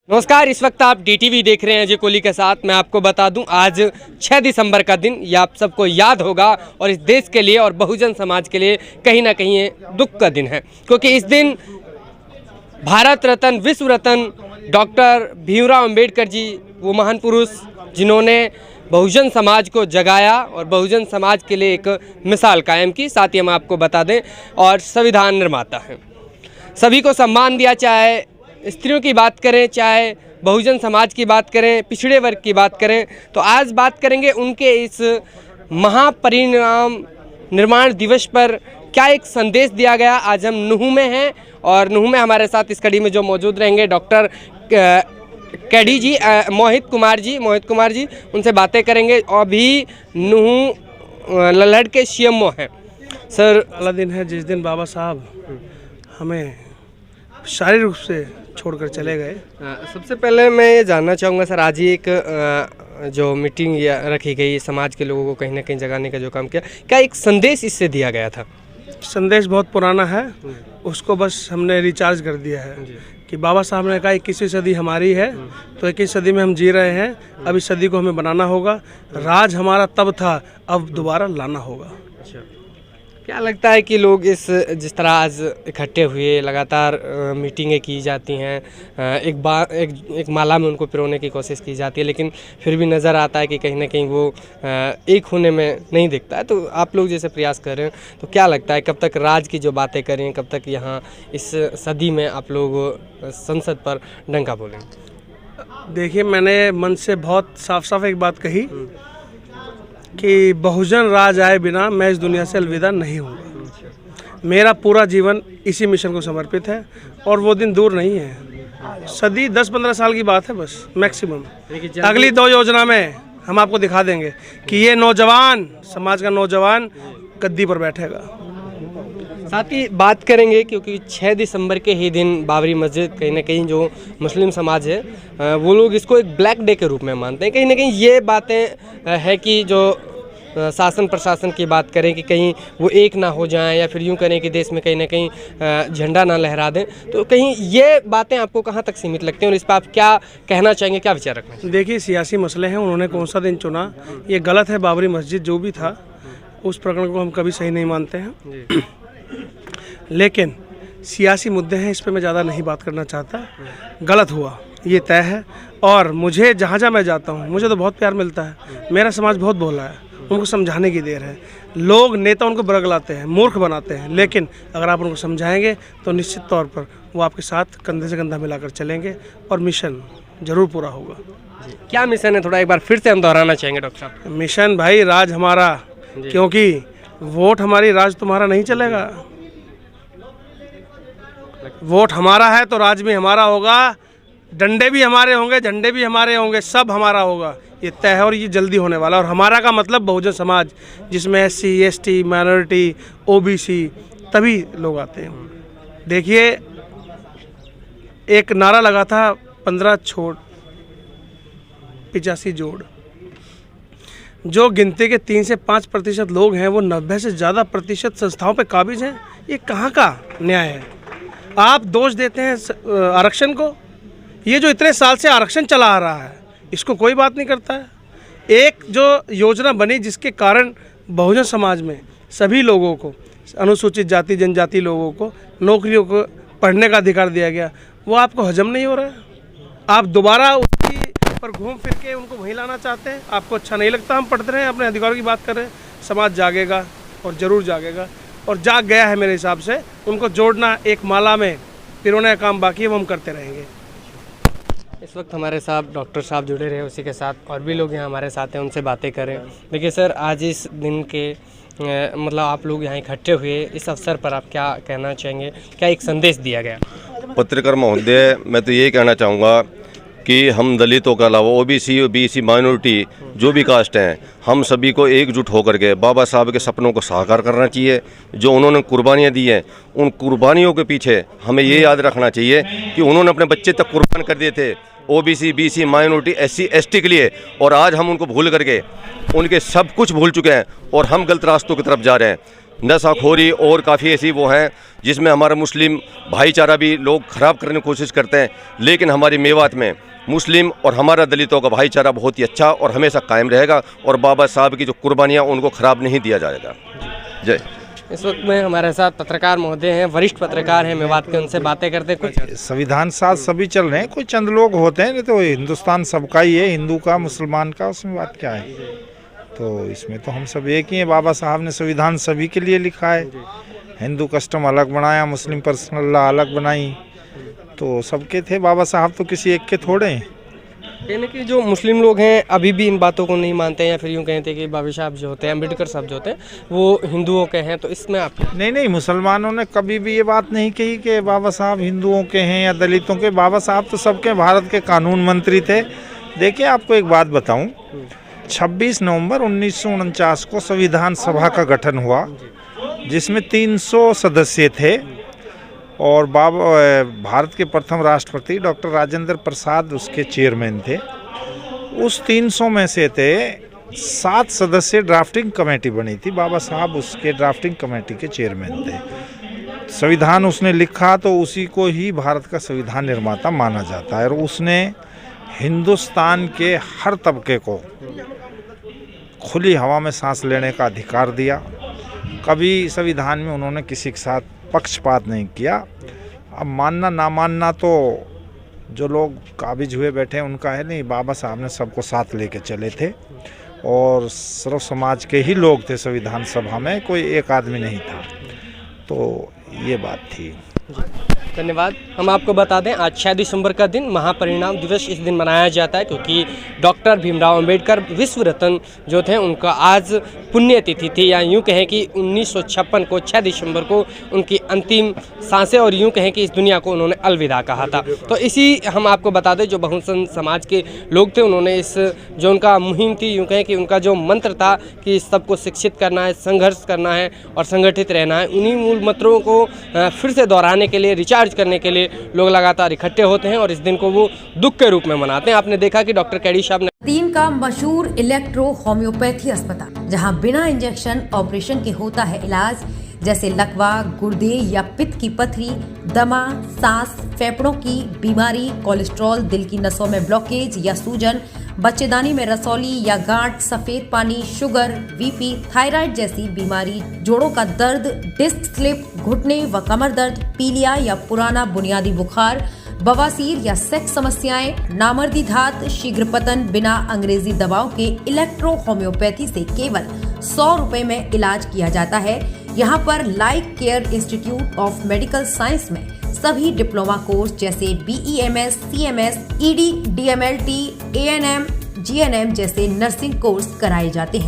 नमस्कार, इस वक्त आप डीटीवी देख रहे हैं अजय कोहली के साथ। मैं आपको बता दूं, आज 6 दिसंबर का दिन ये आप सबको याद होगा और इस देश के लिए और बहुजन समाज के लिए कहीं ना कहीं ये दुख का दिन है, क्योंकि इस दिन भारत रत्न, विश्व रत्न डॉक्टर भीमराव अंबेडकर जी, वो महान पुरुष जिन्होंने बहुजन समाज को जगाया और बहुजन समाज के लिए एक मिसाल कायम की, साथ ही हम आपको बता दें और संविधान निर्माता हैं। सभी को सम्मान दिया, चाहे स्त्रियों की बात करें, चाहे बहुजन समाज की बात करें, पिछड़े वर्ग की बात करें। तो आज बात करेंगे उनके इस महापरिनिर्वाण निर्माण दिवस पर क्या एक संदेश दिया गया। आज हम नुहू में हैं और नुहू में हमारे साथ इस कड़ी में जो मौजूद रहेंगे डॉक्टर कैडी जी, मोहित कुमार जी, उनसे बातें करेंगे। और भी नुहू लल्हड़ के सीएमओ हैं। सर, अगला दिन है जिस दिन बाबा साहब हमें शारीरिक रूप से छोड़कर चले गए। सबसे पहले मैं ये जानना चाहूँगा सर, आज ही एक जो मीटिंग रखी गई, समाज के लोगों को कहीं ना कहीं जगाने का जो काम किया, क्या एक संदेश इससे दिया गया था? संदेश बहुत पुराना है, उसको बस हमने रिचार्ज कर दिया है कि बाबा साहब ने कहा 21वीं सदी हमारी है, तो 21वीं सदी में हम जी रहे हैं। अब इस सदी को हमें बनाना होगा। राज हमारा तब था, अब दोबारा लाना होगा। क्या लगता है कि लोग जिस तरह आज इकट्ठे हुए, लगातार मीटिंगें की जाती हैं, एक माला में उनको पिरोने की कोशिश की जाती है, लेकिन फिर भी नज़र आता है कि कहीं ना कहीं वो एक होने में नहीं दिखता है। तो आप लोग जैसे प्रयास कर रहे हैं, तो क्या लगता है कब तक राज की जो बातें करें, कब तक यहाँ इस सदी में आप लोग संसद पर डंका बोलेंगे? देखिए, मैंने मन से बहुत साफ साफ एक बात कही कि बहुजन राज आए बिना मैं इस दुनिया से अलविदा नहीं हूँगा। मेरा पूरा जीवन इसी मिशन को समर्पित है और वो दिन दूर नहीं है। सदी 10-15 साल की बात है बस, मैक्सिमम। अगली 2 योजना में हम आपको दिखा देंगे कि ये नौजवान, समाज का नौजवान गद्दी पर बैठेगा। साथ ही बात करेंगे क्योंकि 6 दिसंबर के ही दिन बाबरी मस्जिद, कहीं ना कहीं जो मुस्लिम समाज है वो लोग इसको एक ब्लैक डे के रूप में मानते हैं। कहीं ना कहीं ये बातें है कि जो शासन प्रशासन की बात करें कि कहीं वो एक ना हो जाएं, या फिर यूँ करें कि देश में कहीं ना कहीं झंडा ना लहरा दें, तो कहीं ये बातें आपको कहाँ तक सीमित लगती हैं और इस पर आप क्या कहना चाहेंगे, क्या विचार रखना चाहिए? देखिए, सियासी मसले हैं, उन्होंने कौन सा दिन चुना ये गलत है। बाबरी मस्जिद जो भी था, उस प्रकरण को हम कभी सही नहीं मानते हैं, लेकिन सियासी मुद्दे हैं, इस पर मैं ज़्यादा नहीं बात करना चाहता। गलत हुआ ये तय है, और मुझे जहाँ जहाँ मैं जाता हूँ मुझे तो बहुत प्यार मिलता है। मेरा समाज बहुत भोला है, उनको समझाने की देर है। लोग, नेता उनको बरगलाते हैं, मूर्ख बनाते हैं, लेकिन अगर आप उनको समझाएंगे तो निश्चित तौर पर वो आपके साथ कंधे से कंधा मिलाकर चलेंगे और मिशन ज़रूर पूरा होगा। क्या मिशन है, थोड़ा एक बार फिर से हम दोहराना चाहेंगे डॉक्टर साहब? मिशन भाई, राज हमारा, क्योंकि वोट हमारी, राज तुम्हारा नहीं चलेगा। वोट हमारा है तो राज भी हमारा होगा, डंडे भी हमारे होंगे, झंडे भी हमारे होंगे, सब हमारा होगा। ये तय है और ये जल्दी होने वाला। और हमारा का मतलब बहुजन समाज, जिसमें SC, ST, माइनॉरिटी, OBC तभी लोग आते हैं। देखिए, एक नारा लगा था 15 छोड़ 85 जोड़। जो गिनती के 3 से 5% लोग हैं, वो 90 से ज़्यादा प्रतिशत संस्थाओं पे काबिज हैं। ये कहाँ का न्याय है? आप दोष देते हैं आरक्षण को। ये जो इतने साल से आरक्षण चला आ रहा है, इसको कोई बात नहीं करता है। एक जो योजना बनी जिसके कारण बहुजन समाज में सभी लोगों को, अनुसूचित जाति जनजाति लोगों को नौकरियों को, पढ़ने का अधिकार दिया गया, वो आपको हजम नहीं हो रहा है। आप दोबारा उसी पर घूम फिर के उनको वहीं लाना चाहते हैं। आपको अच्छा नहीं लगता हम पढ़ते रहे, अपने अधिकारों की बात कर रहे हैं। समाज जागेगा और ज़रूर जागेगा, और जाग गया है मेरे हिसाब से। उनको जोड़ना, एक माला में पिरोने का काम बाकी है, वो हम करते रहेंगे। इस वक्त हमारे साथ डॉक्टर साहब जुड़े रहे, उसी के साथ और भी लोग यहाँ हमारे साथ हैं, उनसे बातें करें। देखिए सर, आज इस दिन के मतलब आप लोग यहाँ इकट्ठे हुए, इस अवसर पर आप क्या कहना चाहेंगे, क्या एक संदेश दिया गया? पत्रकार महोदय, मैं तो यही कहना चाहूँगा कि हम दलितों के अलावा OBC, BC, माइनॉरिटी जो भी कास्ट हैं, हम सभी को एकजुट होकर के बाबा साहब के सपनों को साकार करना चाहिए। जो उन्होंने कुर्बानियाँ दी हैं, उन कुर्बानियों के पीछे हमें ये याद रखना चाहिए कि उन्होंने अपने बच्चे तक कुर्बान कर दिए थे OBC, BC, minority, SC, ST के लिए, और आज हम उनको भूल करके उनके सब कुछ भूल चुके हैं और हम गलत रास्तों की तरफ जा रहे हैं। नशाखोरी और काफ़ी ऐसी वो हैं जिसमें हमारा मुस्लिम भाईचारा भी लोग ख़राब करने की कोशिश करते हैं। लेकिन हमारी मेवात में मुस्लिम और हमारा दलितों का भाईचारा बहुत ही अच्छा और हमेशा कायम रहेगा और बाबा साहब की जो कुर्बानियाँ उनको ख़राब नहीं दिया जाएगा। जय। इस वक्त में हमारे साथ पत्रकार महोदय हैं, वरिष्ठ पत्रकार हैं मेवात के, उनसे बातें करते हैं। कुछ संविधान साथ सभी चल रहे हैं, कोई चंद लोग होते हैं, नहीं तो हिंदुस्तान सबका ही है, हिंदू का मुसलमान का, उसमें बात क्या है। तो इसमें तो हम सब एक ही हैं। बाबा साहब ने संविधान सभी के लिए लिखा है। हिंदू कस्टम अलग बनाया, मुस्लिम पर्सनल लॉ अलग बनाई, तो सबके थे। बाबा साहब तो किसी एक के थोड़े हैं। यानी कि जो मुस्लिम लोग हैं अभी भी इन बातों को नहीं मानते हैं, या फिर यूँ कहते हैं कि बाबा साहब जो होते हैं, अम्बेडकर साहब जो होते हैं वो हिंदुओं के हैं, तो इसमें आप नहीं, मुसलमानों ने कभी भी ये बात नहीं कही कि बाबा साहब हिंदुओं के हैं या दलितों के। बाबा साहब तो सबके भारत के कानून मंत्री थे। देखिए, आपको एक बात बताऊं, 26 नवंबर 1949 को संविधान सभा का गठन हुआ, जिसमें 300 सदस्य थे और भारत के प्रथम राष्ट्रपति डॉक्टर राजेंद्र प्रसाद उसके चेयरमैन थे। उस 300 में से थे 7 सदस्य ड्राफ्टिंग कमेटी बनी थी। बाबा साहब उसके ड्राफ्टिंग कमेटी के चेयरमैन थे। संविधान उसने लिखा तो उसी को ही भारत का संविधान निर्माता माना जाता है, और उसने हिंदुस्तान के हर तबके को खुली हवा में सांस लेने का अधिकार दिया। कभी संविधान में उन्होंने किसी के साथ पक्षपात नहीं किया। अब मानना ना मानना तो जो लोग काबिज हुए बैठे हैं उनका है, नहीं, बाबा साहब ने सबको साथ लेके चले थे और सर्व समाज के ही लोग थे संविधान सभा में, कोई एक आदमी नहीं था। तो ये बात थी। धन्यवाद। हम आपको बता दें, आज 6 दिसंबर का दिन महापरिनिर्वाण दिवस इस दिन मनाया जाता है, क्योंकि डॉक्टर भीमराव अंबेडकर विश्व रत्न जो थे उनका आज पुण्यतिथि थी, या यूँ कहें कि 1956 को 6 दिसंबर को उनकी अंतिम सांसें, और यूँ कहें कि इस दुनिया को उन्होंने अलविदा कहा था। तो इसी हम आपको बता दें, जो बहुजन समाज के लोग थे उन्होंने इस जो उनका मुहिम थी, यूँ कहें कि उनका जो मंत्र था कि सबको शिक्षित करना है, संघर्ष करना है और संगठित रहना है, उन्हीं मूल मंत्रों को फिर से दोहराने के लिए, रिचार्ज करने के लिए लोग लगातार इकट्ठे होते हैं और इस दिन को वो दुख के रूप में मनाते हैं। आपने देखा कि डॉक्टर कैडी साहब ने तीन का मशहूर इलेक्ट्रो होम्योपैथी अस्पताल, जहां बिना इंजेक्शन ऑपरेशन के होता है इलाज, जैसे लकवा, गुर्दे या पित्त की पथरी, दमा, सांस, फेफड़ों की बीमारी, कोलेस्ट्रॉल, दिल की नसों में ब्लॉकेज या सूजन, बच्चेदानी में रसौली या गांठ, सफेद पानी, शुगर, बीपी, थायराइड जैसी बीमारी, जोड़ों का दर्द, डिस्क स्लिप, घुटने व कमर दर्द, पीलिया या पुराना बुनियादी बुखार, बवासीर या सेक्स समस्याएं, नामर्दी धात, शीघ्र पतन, बिना अंग्रेजी दवाओं के इलेक्ट्रो होम्योपैथी से केवल 100 रुपए में इलाज किया जाता है। यहाँ पर life care institute of medical science में सभी डिप्लोमा कोर्स जैसे BEMS, CMS, ED, DMLT, ANM, GNM जैसे नर्सिंग कोर्स कराए जाते हैं।